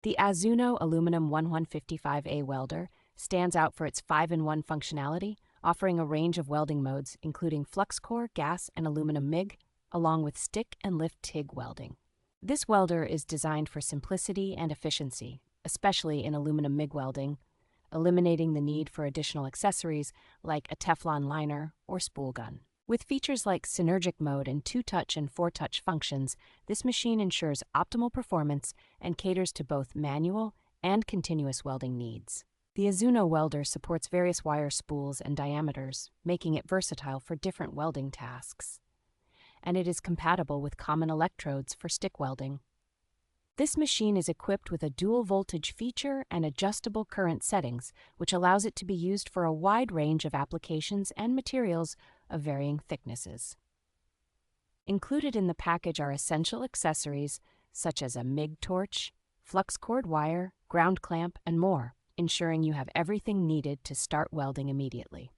The AZZUNO Aluminum 155A Welder stands out for its 5-in-1 functionality, offering a range of welding modes including flux-cored, gas, and aluminum MIG, along with stick and lift TIG welding. This welder is designed for simplicity and efficiency, especially in aluminum MIG welding, eliminating the need for additional accessories like a Teflon liner or spool gun. With features like SYNERGIC mode and 2-touch and 4-touch functions, this machine ensures optimal performance and caters to both manual and continuous welding needs. The AZZUNO welder supports various wire spools and diameters, making it versatile for different welding tasks. And it is compatible with common electrodes for stick welding. This machine is equipped with a dual voltage feature and adjustable current settings, which allows it to be used for a wide range of applications and materials of varying thicknesses. Included in the package are essential accessories such as a MIG torch, flux-cored wire, ground clamp, and more, ensuring you have everything needed to start welding immediately.